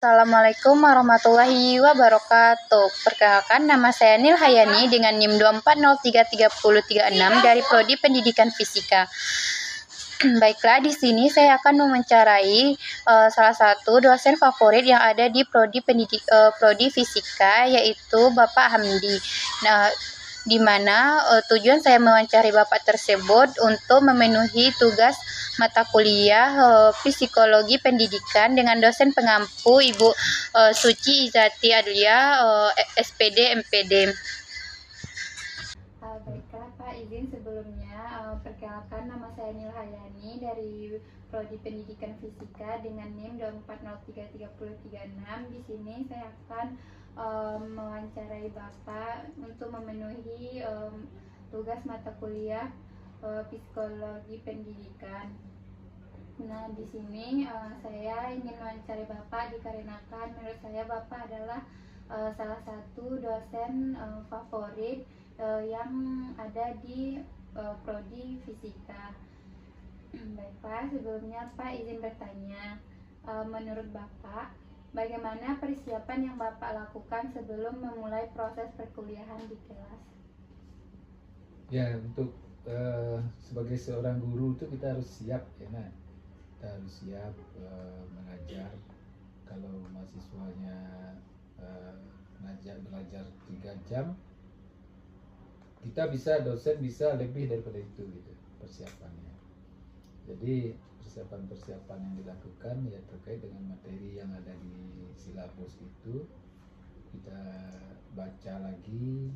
Assalamualaikum warahmatullahi wabarakatuh. Perkenalkan, nama saya Nil Hayani dengan NIM 2403336 dari Prodi Pendidikan Fisika. Baiklah, di sini saya akan mewawancarai salah satu dosen favorit yang ada di Prodi Fisika, yaitu Bapak Hamdi. Nah, di mana tujuan saya mewawancari Bapak tersebut untuk memenuhi tugas mata kuliah Psikologi Pendidikan dengan dosen pengampu Ibu Suci Izati Adlia, SPD MPD. Baiklah Pak, izin sebelumnya perkenalkan, nama saya Nil Hayani dari Prodi Pendidikan Fisika dengan NIM 2403336. Di sini saya akan mewawancarai Bapak untuk memenuhi tugas mata kuliah Psikologi Pendidikan. Nah, di sini saya ingin mewawancari Bapak dikarenakan menurut saya Bapak adalah salah satu dosen favorit yang ada di Prodi Fisika. Baik Pak, sebelumnya Pak izin bertanya, menurut Bapak bagaimana persiapan yang Bapak lakukan sebelum memulai proses perkuliahan di kelas? Ya, untuk sebagai seorang guru itu kita harus siap ya, nah. Kita harus siap mengajar. Kalau mahasiswanya belajar 3 jam, dosen bisa lebih daripada itu gitu persiapannya. Jadi persiapan yang dilakukan ya terkait dengan materi yang ada di silabus itu, kita baca lagi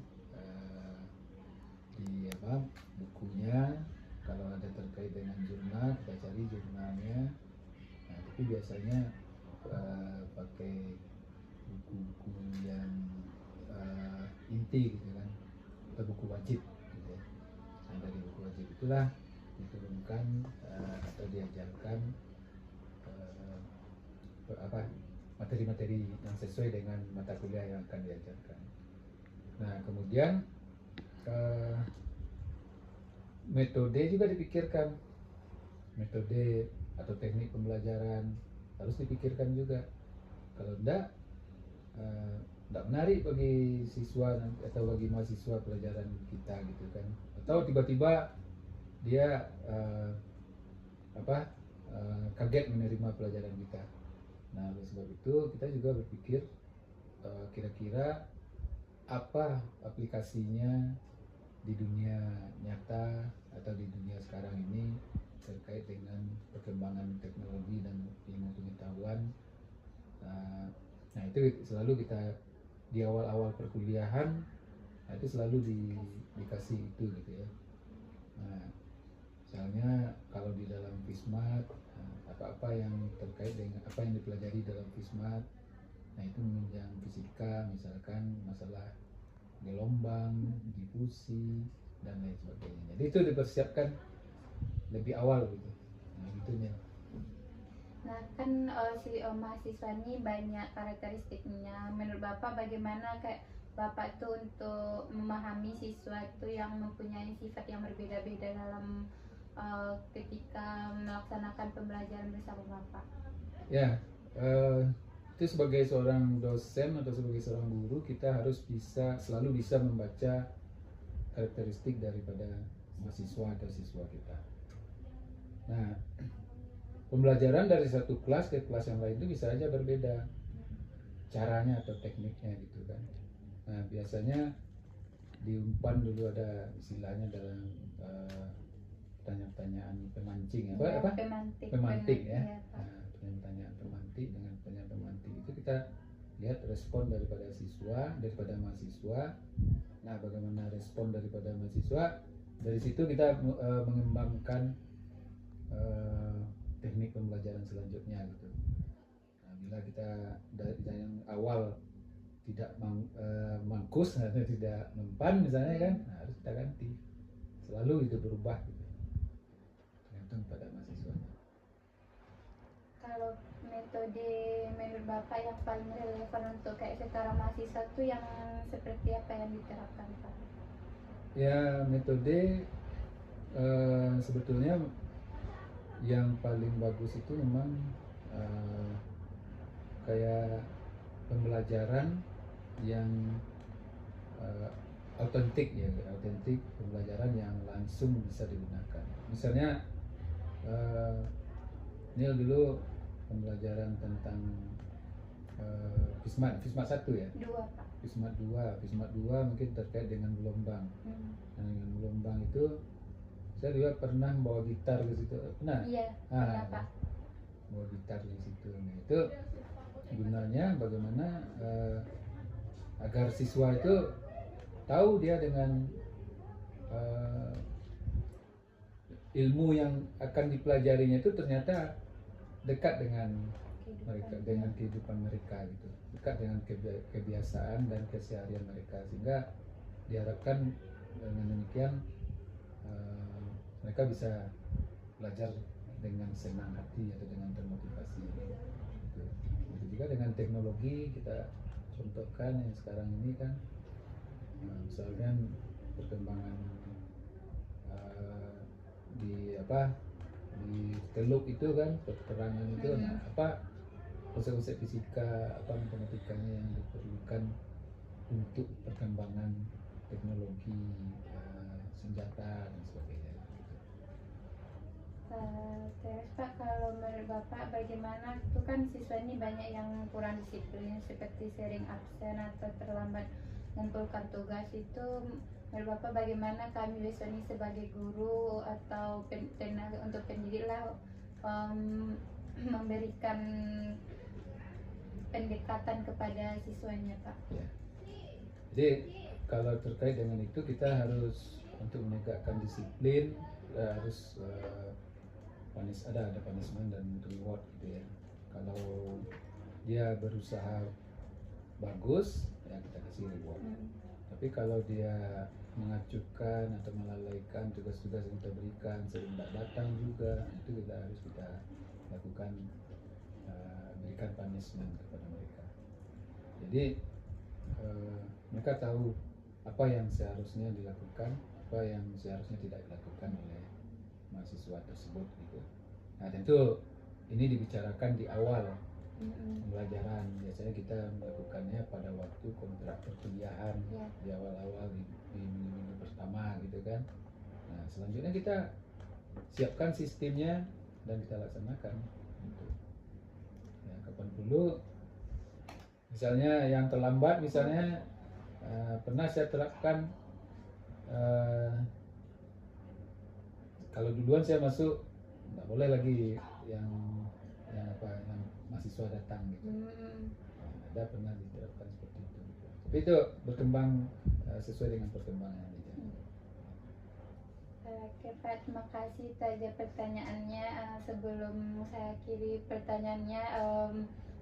di bukunya. Kalau ada terkait dengan jurnal, kita cari jurnalnya. Nah, tapi biasanya pakai buku-buku yang inti gitu kan, atau buku wajib gitu ya. Nah, dari buku wajib itulah diturunkan atau diajarkan materi-materi yang sesuai dengan mata kuliah yang akan diajarkan. Nah, kemudian metode juga dipikirkan, metode atau teknik pembelajaran harus dipikirkan juga. Kalau enggak menarik bagi siswa atau bagi mahasiswa pelajaran kita gitu kan, atau tiba-tiba dia kaget menerima pelajaran kita. Nah, oleh sebab itu kita juga berpikir kira-kira apa aplikasinya di dunia nyata atau di dunia sekarang ini terkait dengan perkembangan teknologi dan ilmu pengetahuan. Nah, itu selalu kita di awal-awal perkuliahan, nah itu selalu dikasih itu gitu ya. Nah, misalnya kalau di dalam FISMAT, apa-apa yang terkait dengan apa yang dipelajari dalam FISMAT, nah itu menunjang fisika, misalkan masalah gelombang, difusi, dan lain sebagainya. Jadi itu dipersiapkan lebih awal gitu. Nah, gitunya. Nah, kan mahasiswa ini banyak karakteristiknya. Menurut Bapak bagaimana kayak Bapak itu untuk memahami siswa itu yang mempunyai sifat yang berbeda-beda dalam ketika melaksanakan pembelajaran bersama Bapak? Ya, itu sebagai seorang dosen atau sebagai seorang guru, kita harus selalu bisa membaca karakteristik daripada mahasiswa atau siswa kita. Nah, pembelajaran dari satu kelas ke kelas yang lain itu bisa aja berbeda caranya atau tekniknya gitu kan. Nah, biasanya di Unpan dulu ada istilahnya dalam pertanyaan pemancing pemantik ya. Nah, pertanyaan pemantik dengan pertanyaan pemantik itu kita lihat respon daripada mahasiswa. Nah, bagaimana respon daripada mahasiswa, dari situ kita mengembangkan teknik pembelajaran selanjutnya gitu. Nah, bila kita dari yang awal tidak mangkus atau tidak mempan misalnya kan, nah harus kita ganti. Selalu itu berubah gitu, tergantung pada mahasiswanya. Kalau metode menurut Bapak yang paling relevan untuk kayak sekarang mahasiswa itu yang seperti apa yang diterapkan Pak? Ya, metode sebetulnya yang paling bagus itu memang kayak pembelajaran yang autentik ya, autentik, pembelajaran yang langsung bisa digunakan. Misalnya Neil dulu pembelajaran tentang Fismat 1 ya, Dua, Pak. Fismat 2 mungkin terkait dengan gelombang. Nah, dengan gelombang itu saya juga pernah bawa gitar ke situ, pernah? Iya, pernah, Pak. Bawa gitar di situ. Nah, itu gunanya bagaimana agar siswa itu tahu dia dengan ilmu yang akan dipelajarinya itu ternyata dekat dengan mereka, dengan kehidupan mereka gitu, dekat dengan kebiasaan dan keseharian mereka, sehingga diharapkan dengan demikian mereka bisa belajar dengan senang hati atau dengan termotivasi gitu. Begitu juga dengan teknologi, kita contohkan yang sekarang ini kan misalkan perkembangan di teluk itu kan, peperangan itu konsep-konsep fisika, matematikanya yang diperlukan untuk perkembangan teknologi senjata dan sebagainya. Terus Pak, kalau menurut Bapak bagaimana, itu kan siswa ini banyak yang kurang disiplin seperti sering absen atau terlambat mengumpulkan tugas, itu menurut Bapak bagaimana kami besok ini sebagai guru atau tenaga untuk pendidik lah memberikan pendekatan kepada siswanya, Pak? Ya. Jadi kalau terkait dengan itu, kita harus untuk menegakkan disiplin, kita harus ada punishment dan reward gitu ya. Kalau dia berusaha bagus, ya kita kasih reward. Tapi kalau dia mengacukan atau melalaikan tugas-tugas yang kita berikan, sering tidak datang juga, itu kita harus lakukan, berikan punishment kepada mereka. Jadi mereka tahu apa yang seharusnya dilakukan, apa yang seharusnya tidak dilakukan oleh mahasiswa tersebut gitu. Nah, tentu ini dibicarakan di awal pembelajaran. Biasanya kita melakukannya pada waktu kontrak perkuliahan, di awal-awal di minggu-minggu pertama gitu kan. Nah, selanjutnya kita siapkan sistemnya dan kita laksanakan gitu. Ya, kapan perlu, misalnya yang terlambat, misalnya pernah saya terapkan, kalau duluan saya masuk nggak boleh lagi yang mahasiswa datang gitu. Ada pernah diterapkan seperti itu. Tapi itu berkembang sesuai dengan perkembangan aja. Oke Pak, terima kasih saja pertanyaannya. Sebelum saya akhiri pertanyaannya,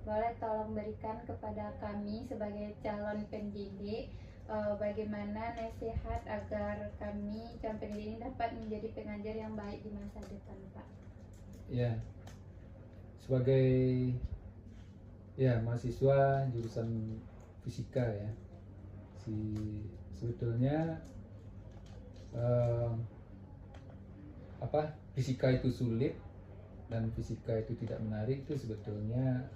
boleh tolong berikan kepada kami sebagai calon pendidik bagaimana nasihat agar kami calon pendidik ini dapat menjadi pengajar yang baik di masa depan, Pak? Ya, sebagai mahasiswa jurusan fisika ya, sebetulnya fisika itu sulit dan fisika itu tidak menarik, itu sebetulnya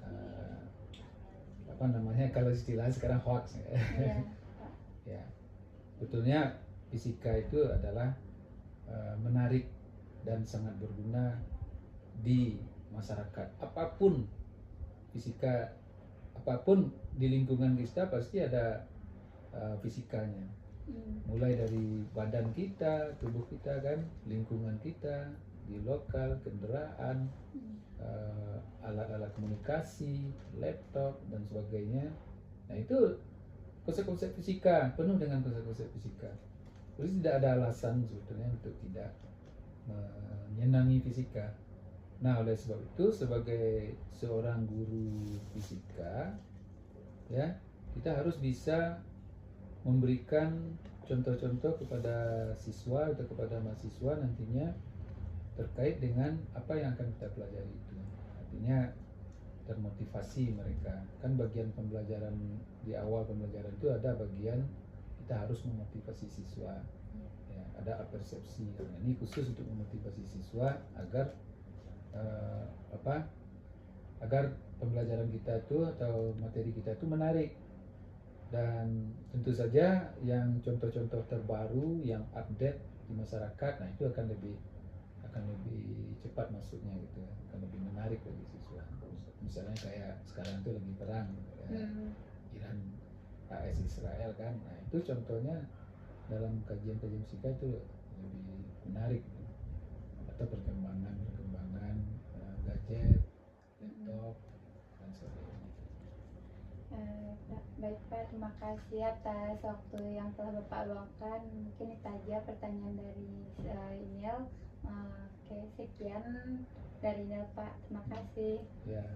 kalau istilahnya sekarang hoax ya. Ya, sebetulnya fisika itu adalah menarik dan sangat berguna di masyarakat. Apapun fisika, apapun di lingkungan kita pasti ada fisikanya. Mulai dari badan kita, tubuh kita kan, lingkungan kita, di lokal, kendaraan, alat-alat komunikasi, laptop dan sebagainya. Nah, itu konsep-konsep fisika, penuh dengan konsep-konsep fisika. Jadi tidak ada alasan sebetulnya untuk tidak menyenangi fisika. Nah, oleh sebab itu sebagai seorang guru fisika, ya, kita harus bisa memberikan contoh-contoh kepada siswa atau kepada mahasiswa nantinya terkait dengan apa yang akan kita pelajari itu. Artinya termotivasi mereka. Kan bagian pembelajaran di awal pembelajaran itu ada bagian kita harus memotivasi siswa. Ya, ada apersepsi. Nah, ini khusus untuk memotivasi siswa agar agar pembelajaran kita itu atau materi kita itu menarik. Dan tentu saja yang contoh-contoh terbaru yang update di masyarakat, nah itu akan lebih cepat masuknya gitu, akan lebih menarik bagi siswa. Misalnya kayak sekarang itu lagi perang ya, Iran AS Israel kan, nah itu contohnya dalam kajian-kajian fisika itu lebih menarik gitu. Atau perkembangan gadget, laptop dan sebagainya. Baik Pak, terima kasih atas waktu yang telah Bapak luangkan. Mungkin itu aja pertanyaan dari email. Oke, sekian dari email Pak. Terima kasih. Ya.